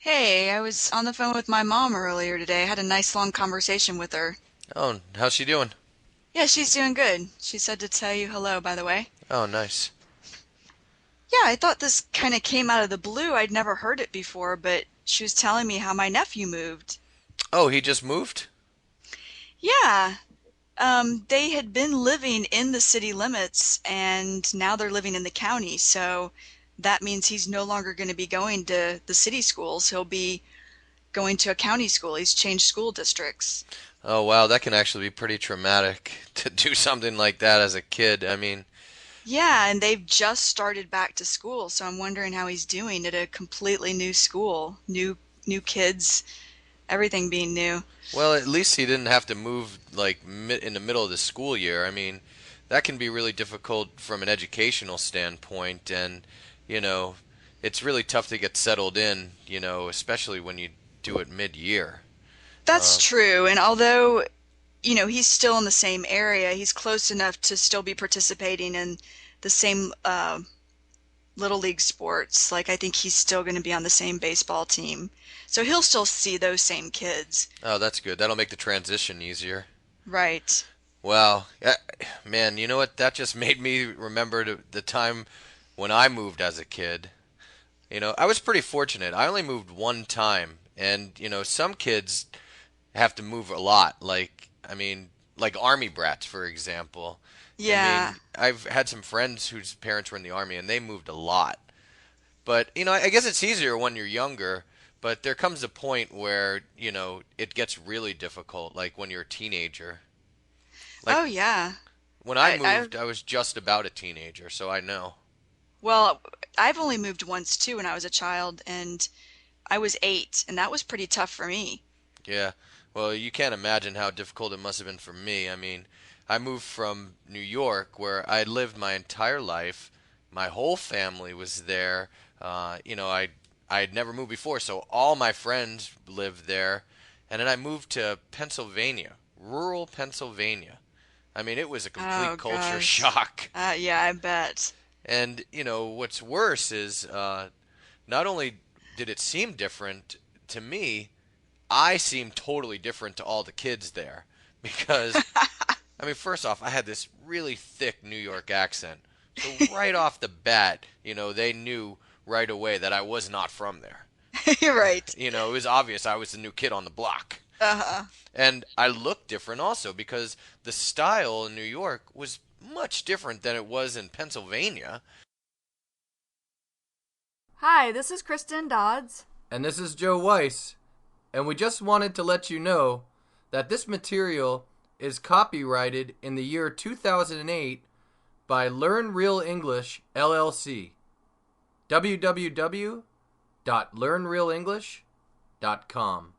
Hey, I was on the phone with my mom earlier today. I had a nice long conversation with her. Oh, how's she doing? Yeah, she's doing good. She said to tell you hello, by the way. Oh, nice. Yeah, I thought this kind of came out of the blue. I'd never heard it before, but she was telling me how my nephew moved. Oh, he just moved? Yeah, they had been living in the city limits and now they're living in the county. So that means he's no longer going to be going to the city schools. He'll be going to a county school. He's changed school districts. Oh, wow, that can actually be pretty traumatic to do something like that as a kid. I mean, Yeah, and they've just started back to school, so I'm wondering how he's doing at a completely new school, new kids, everything being new. well, at least he didn't have to move like in the middle of the school year. I mean, that can be really difficult from an educational standpoint, and you know, it's really tough to get settled in, especially when you do it mid-year. That's Um, true, and although, he's still in the same area, he's close enough to still be participating in the same little league sports. Like I think he's still going to be on the same baseball team. So he'll still see those same kids. oh, that's good. That'll make the transition easier. Right. Wow. Yeah, man, you know what? That just made me remember the time when I moved as a kid. I was pretty fortunate. I only moved one time, and some kids have to move a lot. Like army brats, for example. I Yeah. mean, I've had some friends whose parents were in the army, and they moved a lot. But I guess it's easier when you're younger. But there comes a point where it gets really difficult, like when you're a teenager. Like Oh yeah. when I I moved, I was just about a teenager, so I know. Well, I've only moved once too when I was a child, and I was 8, and that was pretty tough for me. Yeah. Well, you can't imagine how difficult it must have been for me. I mean, I moved from New York, where I lived my entire life. My whole family was there. I had never moved before, so all my friends lived there. And then I moved to Pennsylvania, rural Pennsylvania. I mean, it was a complete Oh culture gosh. shock. Yeah, I bet. And what's worse is not only did it seem different to me, I seemed totally different to all the kids there because I mean, first off, I had this really thick New York accent. So right off the bat, they knew right away that I was not from there. You're right. It was obvious I was the new kid on the block. Uh-huh. And I looked different also because the style in New York was much different than it was in Pennsylvania. Hi, this is Kristen Dodds. And this is Joe Weiss, and we just wanted to let you know that this material is copyrighted in the year 2008 by Learn Real English LLC. www.learnrealenglish.com